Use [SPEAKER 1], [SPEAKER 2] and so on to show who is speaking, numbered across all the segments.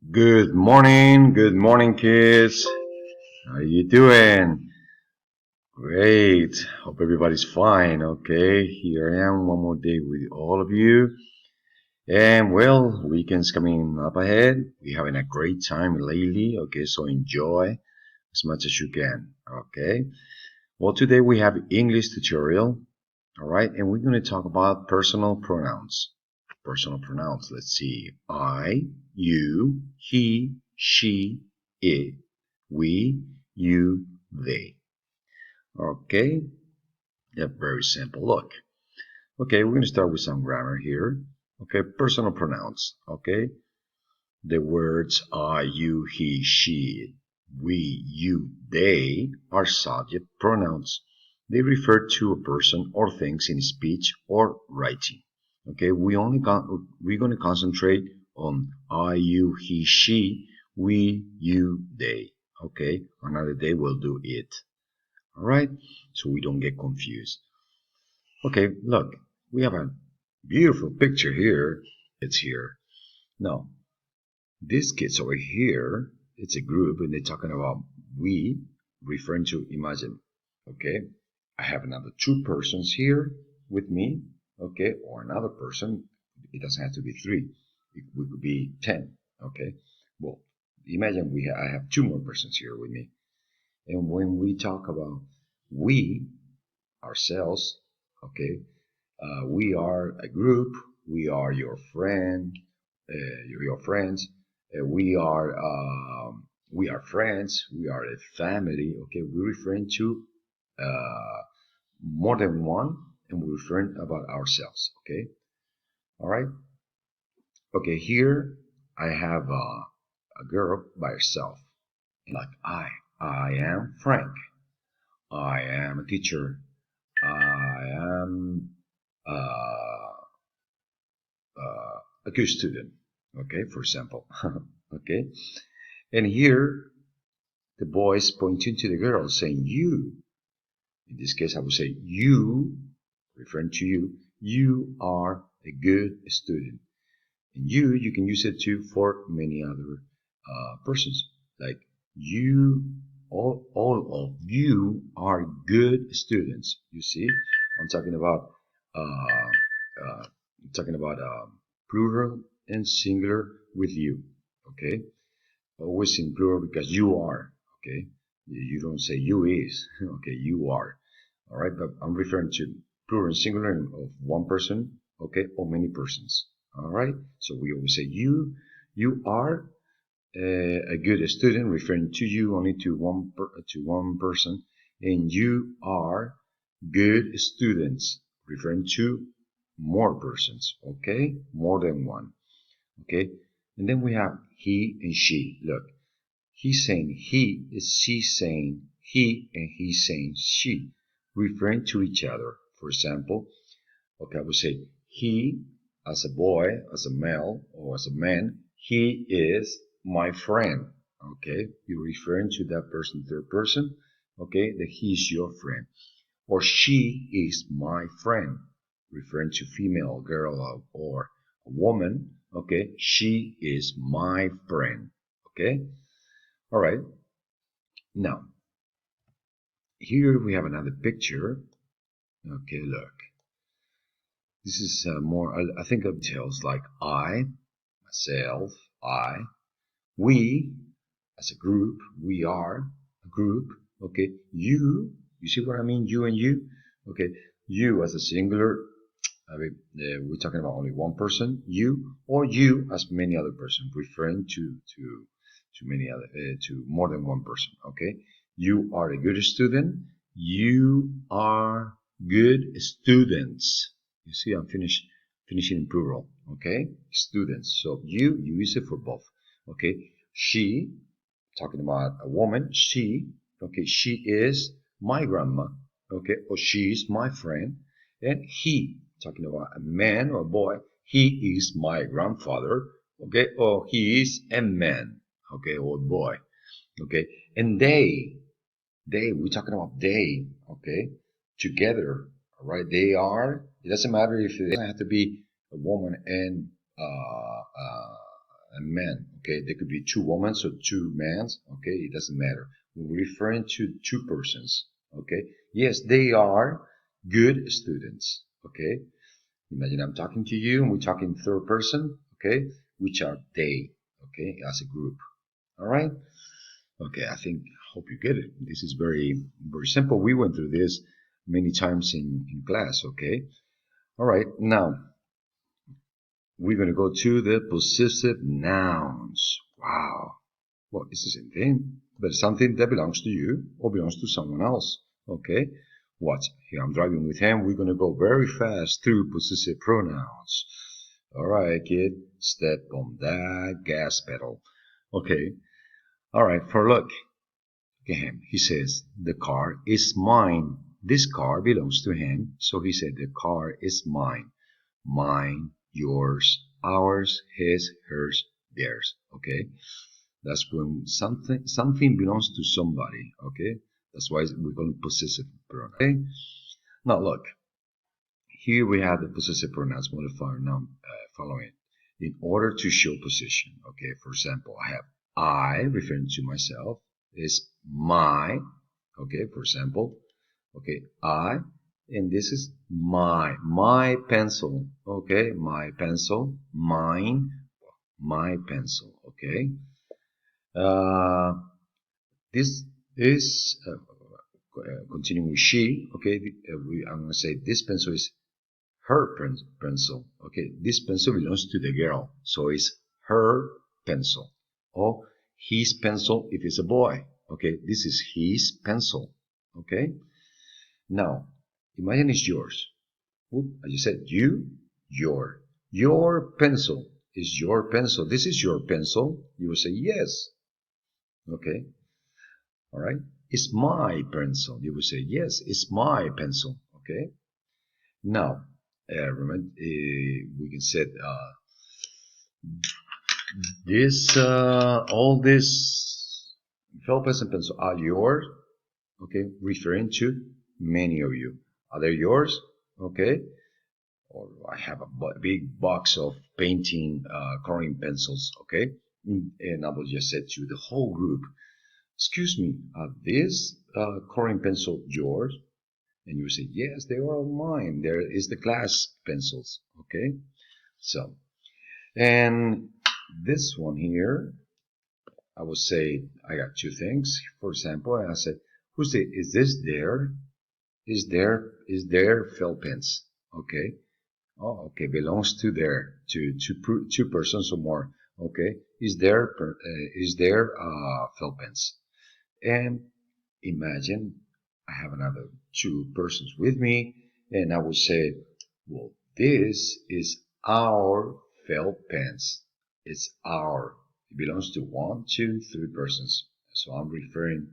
[SPEAKER 1] Good morning, kids. How you doing? Great. Hope everybody's fine. Okay, here I am one more day with all of you. And well, weekend's coming up ahead. We're having a great time lately. Okay, so enjoy as much as you can. Okay. Well, today we have English tutorial. All right, and we're going to talk about personal pronouns. Personal pronouns. Let's see. I, you, he, she, it, we, you, they. Okay. Yeah, very simple. Look. Okay, we're going to start with some grammar here. Okay, personal pronouns. Okay, the words I, you, he, she, we, you, they are subject pronouns. They refer to a person or things in speech or writing. Okay, we're going to concentrate on I, you, he, she, we, you, they. Okay, another day we'll do it. All right, so we don't get confused. Okay, look, we have a beautiful picture here. It's here. Now, these kids over here, it's a group and they're talking about we, referring to imagine. Okay, I have another two persons here with me. Okay, or another person. It doesn't have to be three. It could be 10. Okay, well, imagine I have two more persons here with me. And when we talk about we, ourselves, okay, we are a group. We are your friend. Your friends. We are friends. We are a family. Okay, we're referring to uh, more than one, and we're referring about ourselves. Okay, all right. Okay, here I have a girl by herself, like I am Frank. I am a teacher. I am uh, a good student. Okay, for example. Okay, and here the boy is pointing to the girl, saying you. In this case, I would say you, referring to you. You are a good student. And you can use it too for many other persons. Like you, all of you are good students. You see, I'm talking about uh, plural and singular with you. Okay, always in plural because you are. Okay, you don't say you is. Okay, you are. All right, but I'm referring to plural and singular of one person. Okay, or many persons. All right, so we always say you. You are a good student, referring to you only to one person, and you are good students, referring to more persons. Okay, more than one. Okay, and then we have he and she. Look, he's saying he, is she saying he, and he's saying she, referring to each other. For example, okay, I would say he, as a boy, as a male, or as a man, he is my friend. Okay, you're referring to that person, third person. Okay, that he's your friend. Or she is my friend, referring to female, girl, or a woman. Okay, she is my friend. Okay, all right. Now, here we have another picture. Okay, look. This is more, I think, of details like I, myself, I, we, as a group, we are a group. Okay, you see what I mean? You and you. Okay, you as a singular. I mean, we're talking about only one person, you, or you as many other persons, referring to many other to more than one person. Okay, you are a good student. You are good students. You see, I'm finishing in plural. Okay, students. So you use it for both. Okay, she, talking about a woman. She, okay, she is my grandma. Okay, or she is my friend, and he, talking about a man or a boy, he is my grandfather, okay, or he is a man, okay, or boy, okay, and we're talking about they, okay, together, all right, they are, it doesn't matter if it doesn't have to be a woman and a man. Okay, there could be two women, so two men. Okay, it doesn't matter. We're referring to two persons. Okay, yes, they are good students. Okay, imagine I'm talking to you and we're talking third person. Okay, which are they? Okay, as a group. All right. Okay, I think, hope you get it. This is very, very simple. We went through this many times in class, okay? All right, now we're going to go to the possessive nouns. Wow. Well, it's the same thing, but something that belongs to you or belongs to someone else, okay? Watch, here I'm driving with him. We're going to go very fast through possessive pronouns. All right, kid, step on that gas pedal. Okay, all right, for look. Him. He says, the car is mine. This car belongs to him. So he said, the car is mine. Mine, yours, ours, his, hers, theirs. Okay. That's when something belongs to somebody. Okay. That's why we call it possessive pronoun. Okay. Now look, here we have the possessive pronouns modifier noun following. In order to show position. Okay. For example, I have I referring to myself is my, okay, for example, okay, I, and this is my pencil, okay, my pencil, mine, my pencil, okay. This is, continuing with she, okay, I'm going to say this pencil is her pencil, okay, this pencil belongs to the girl, so it's her pencil, or his pencil if it's a boy. Okay, this is his pencil. Okay, now imagine it's yours. I just said your pencil is your pencil. This is your pencil. You will say yes. Okay, all right. It's my pencil. You will say yes. It's my pencil. Okay. Now, remember we can set this all this felt pens and pencil are yours, okay, referring to many of you. Are they yours? Okay. Or I have a big box of painting coloring pencils, okay? And I will just say to the whole group, excuse me, are these coloring pencil yours? And you say, yes, they are mine. There is the glass pencils, okay? So, and this one here, I would say I got two things. For example, I said, is this there? Is there felt pens? Okay. Oh, okay. Belongs to there, to two persons or more. Okay. Is there felt pens? And imagine I have another two persons with me, and I would say, well, this is our felt pens. It's our. It belongs to one, two, three persons. So I'm referring,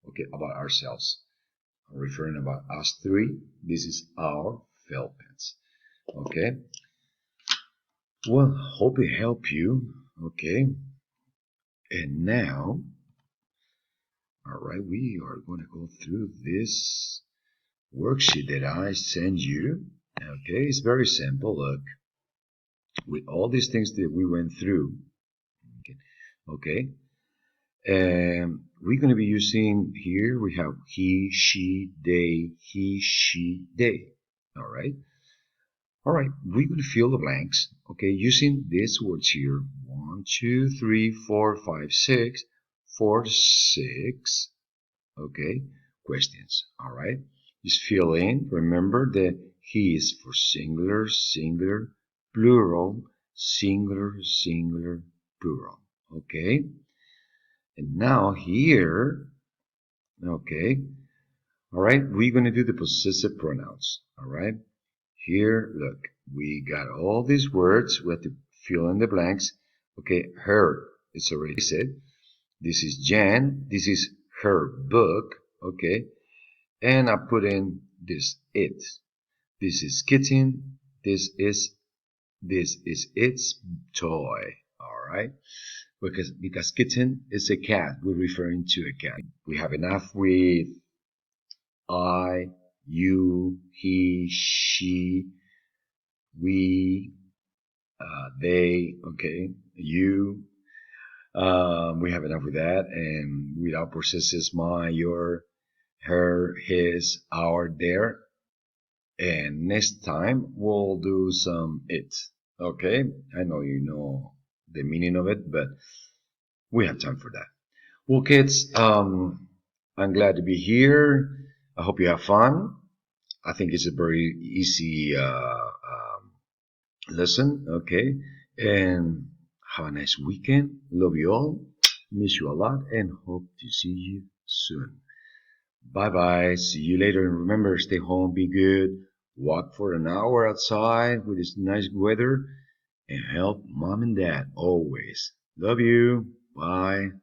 [SPEAKER 1] okay, about ourselves. I'm referring about us three. This is our felt pens. Okay. Well, hope it helped you. Okay. And now, all right, we are going to go through this worksheet that I send you. Okay, it's very simple. Look, with all these things that we went through. Okay. We're going to be using here, we have he, she, they. All right. All right. We're going to fill the blanks. Okay. Using these words here. 1, 2, 3, 4, 5, 6. 4, 6. Okay. Questions. All right. Just fill in. Remember that he is for singular, singular, plural, singular, singular, plural. Okay. And now here, okay, all right, we're going to do the possessive pronouns, all right? Here, look, we got all these words. We have to fill in the blanks. Okay, her, it's already said. This is Jan. This is her book, okay? And I put in this, it. This is kitten. This is its toy, all right? Because kitten is a cat. We're referring to a cat. We have enough with I, you, he, she, we, they, okay, you, We have enough with that. And without processes, my, your, her, his, our, their. And next time we'll do some it. Okay? I know you know the meaning of it, but we have time for that. Well, kids, I'm glad to be here. I hope you have fun. I think it's a very easy lesson. Okay? And have a nice weekend. Love you all. Miss you a lot and hope to see you soon. Bye bye. See you later. And remember, stay home, be good. Walk for an hour outside with this nice weather and help mom and dad always. Love you. Bye.